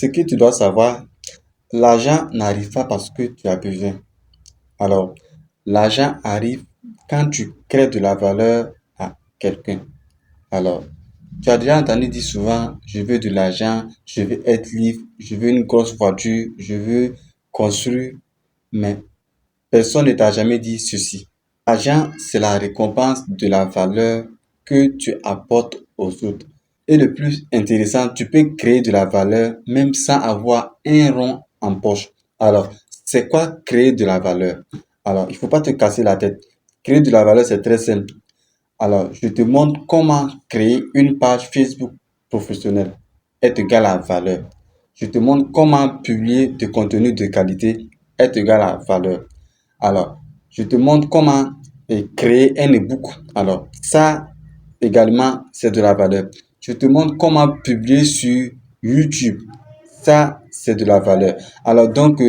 Ce que tu dois savoir, l'argent n'arrive pas parce que tu as besoin. Alors, l'argent arrive quand tu crées de la valeur à quelqu'un. Alors, tu as déjà entendu dire souvent, je veux de l'argent, je veux être libre, je veux une grosse voiture, je veux construire, mais personne ne t'a jamais dit ceci. L'argent, c'est la récompense de la valeur que tu apportes aux autres. Et le plus intéressant, tu peux créer de la valeur même sans avoir un rond en poche. Alors, c'est quoi créer de la valeur? Alors, il ne faut pas te casser la tête. Créer de la valeur, c'est très simple. Alors, je te montre comment créer une page Facebook professionnelle est égal à valeur. Je te montre comment publier du contenu de qualité est égal à valeur. Alors, je te montre comment créer un ebook. Alors, ça également, c'est de la valeur. Je te montre comment publier sur YouTube. Ça, c'est de la valeur. Alors, donc,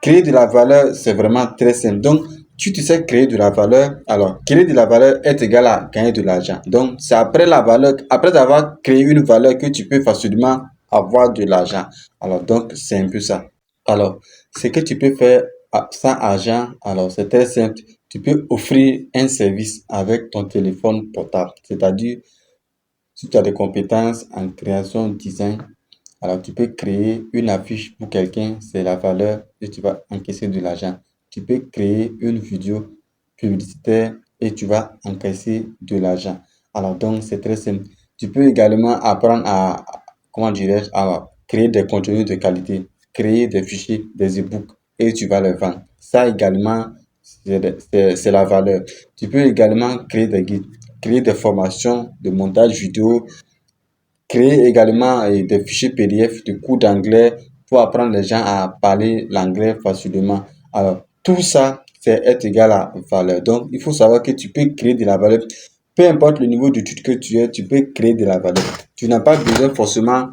créer de la valeur, c'est vraiment très simple. Donc, tu sais créer de la valeur. Alors, créer de la valeur est égal à gagner de l'argent. Donc, c'est après la valeur, après avoir créé une valeur que tu peux facilement avoir de l'argent. Alors, donc, c'est un peu ça. Alors, ce que tu peux faire sans argent, alors c'est très simple. Tu peux offrir un service avec ton téléphone portable. C'est-à-dire, si tu as des compétences en création, design, alors tu peux créer une affiche pour quelqu'un, c'est la valeur et tu vas encaisser de l'argent. Tu peux créer une vidéo publicitaire et tu vas encaisser de l'argent. Alors donc, c'est très simple. Tu peux également apprendre comment dirais-je, à créer des contenus de qualité, créer des fichiers, des e-books et tu vas les vendre. Ça également, c'est la valeur. Tu peux également créer des guides, créer des formations de montage vidéo, créer également des fichiers PDF de cours d'anglais pour apprendre les gens à parler l'anglais facilement. Alors, tout ça, c'est être égal à valeur. Donc, il faut savoir que tu peux créer de la valeur. Peu importe le niveau d'études que tu es, tu peux créer de la valeur. Tu n'as pas besoin forcément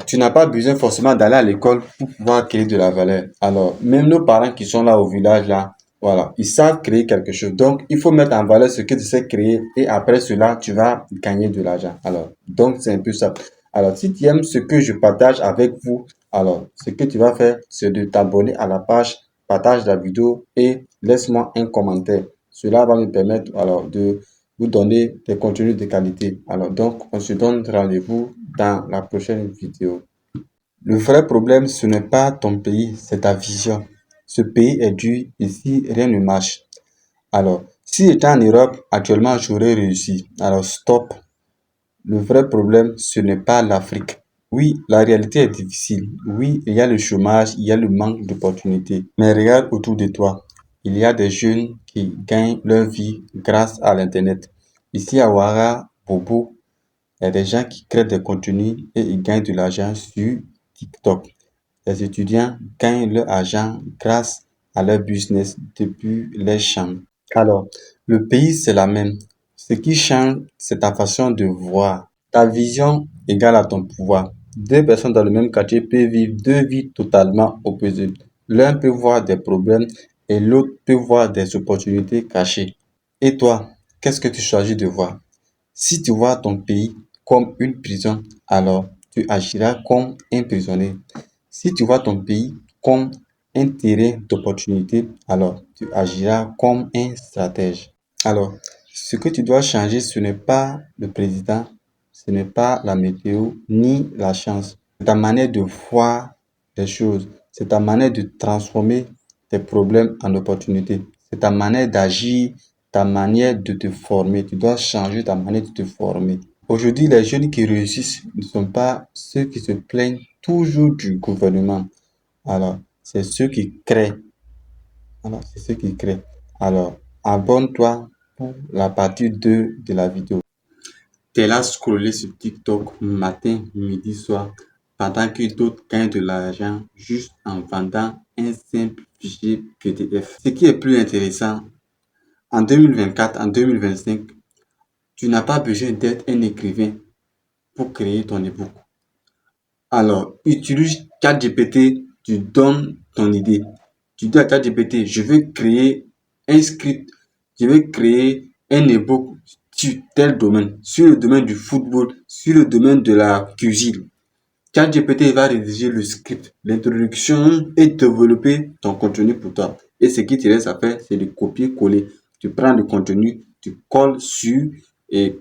tu n'as pas besoin forcément d'aller à l'école pour pouvoir créer de la valeur. Alors, même nos parents qui sont là au village, là, voilà, ils savent créer quelque chose. Donc, il faut mettre en valeur ce que tu sais créer et après cela, tu vas gagner de l'argent. Alors, donc, c'est un peu ça. Alors, si tu aimes ce que je partage avec vous, alors, ce que tu vas faire, c'est de t'abonner à la page, partage la vidéo et laisse-moi un commentaire. Cela va me permettre, alors, de vous donner des contenus de qualité. Alors, donc, on se donne rendez-vous dans la prochaine vidéo. Le vrai problème, ce n'est pas ton pays, c'est ta vision. Ce pays est dur, ici, rien ne marche. Alors, si j'étais en Europe, actuellement, j'aurais réussi. Alors, stop. Le vrai problème, ce n'est pas l'Afrique. Oui, la réalité est difficile. Oui, il y a le chômage, il y a le manque d'opportunités. Mais regarde autour de toi. Il y a des jeunes qui gagnent leur vie grâce à l'Internet. Ici à Ouara, Bobo, il y a des gens qui créent des contenus et ils gagnent de l'argent sur TikTok. Les étudiants gagnent leur argent grâce à leur business depuis les champs. Alors, le pays, c'est la même. Ce qui change, c'est ta façon de voir. Ta vision égale à ton pouvoir. Deux personnes dans le même quartier peuvent vivre deux vies totalement opposées. L'un peut voir des problèmes et l'autre peut voir des opportunités cachées. Et toi, qu'est-ce que tu choisis de voir? Si tu vois ton pays comme une prison, alors tu agiras comme un prisonnier. Si tu vois ton pays comme un terrain d'opportunité, alors tu agiras comme un stratège. Alors, ce que tu dois changer, ce n'est pas le président, ce n'est pas la météo, ni la chance. C'est ta manière de voir les choses. C'est ta manière de transformer tes problèmes en opportunités. C'est ta manière d'agir, ta manière de te former. Tu dois changer ta manière de te former. Aujourd'hui, les jeunes qui réussissent ne sont pas ceux qui se plaignent toujours du gouvernement. Alors, c'est ceux qui créent. Alors, c'est ceux qui créent. Alors, abonne-toi pour la partie 2 de la vidéo. T'es là scroller sur TikTok matin, midi, soir, pendant que d'autres gagnent de l'argent juste en vendant un simple fichier PDF. Ce qui est plus intéressant, en 2024, en 2025, tu n'as pas besoin d'être un écrivain pour créer ton ebook. Alors, utilise ChatGPT, tu donnes ton idée. Tu dis à ChatGPT, je veux créer un script, je veux créer un ebook sur tel domaine, sur le domaine du football, sur le domaine de la cuisine. ChatGPT va rédiger le script, l'introduction et développer ton contenu pour toi. Et ce qui te reste à faire, c'est de copier-coller. Tu prends le contenu, tu colles sur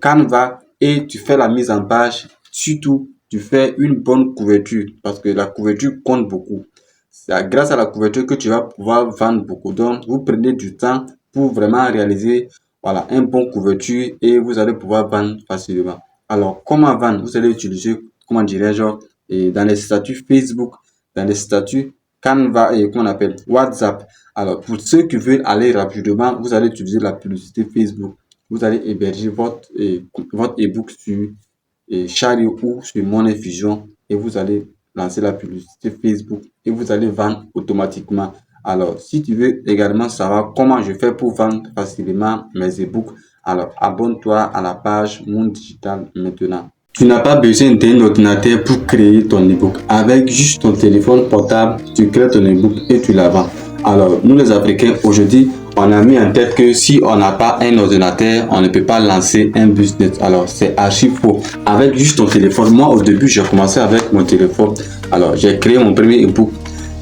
Canva et tu fais la mise en page. Surtout, tu fais une bonne couverture parce que la couverture compte beaucoup. C'est grâce à la couverture que tu vas pouvoir vendre beaucoup. Donc, vous prenez du temps pour vraiment réaliser un bon couverture et vous allez pouvoir vendre facilement. Alors, comment vendre? Vous allez utiliser, comment dirais-je, dans les statuts Facebook, dans les statuts Canva et qu'on appelle WhatsApp. Alors, pour ceux qui veulent aller rapidement, vous allez utiliser la publicité Facebook. Vous allez héberger votre e-book sur Chariot ou sur Money Fusion et vous allez lancer la publicité Facebook et vous allez vendre automatiquement. Alors, si tu veux également savoir comment je fais pour vendre facilement mes e-books, alors abonne-toi à la page Monde Digital maintenant. Tu n'as pas besoin d'un ordinateur pour créer ton e-book. Avec juste ton téléphone portable, tu crées ton e-book et tu la vends. Alors, nous les Africains, aujourd'hui, on a mis en tête que si on n'a pas un ordinateur, on ne peut pas lancer un business. Alors, c'est archi faux. Avec juste ton téléphone, moi au début, j'ai commencé avec mon téléphone. Alors, j'ai créé mon premier e-book.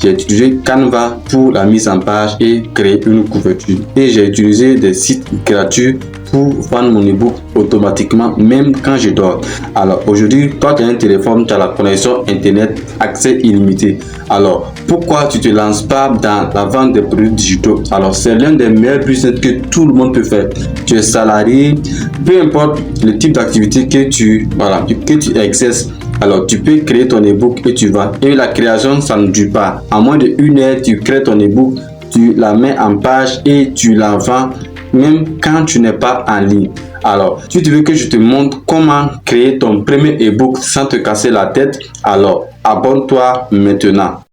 J'ai utilisé Canva pour la mise en page et créer une couverture. Et j'ai utilisé des sites gratuits pour vendre mon e-book automatiquement, même quand je dors. Alors aujourd'hui, toi tu as un téléphone, tu as la connexion internet, accès illimité. Alors pourquoi tu te lances pas dans la vente des produits digitaux? Alors c'est l'un des meilleurs business que tout le monde peut faire. Tu es salarié, peu importe le type d'activité que tu exerces. Alors, tu peux créer ton e-book et tu vas. Et la création, ça ne dure pas. En moins de 1 heure, tu crées ton e-book, tu la mets en page et tu la vends même quand tu n'es pas en ligne. Alors, si tu veux que je te montre comment créer ton premier e-book sans te casser la tête, alors abonne-toi maintenant.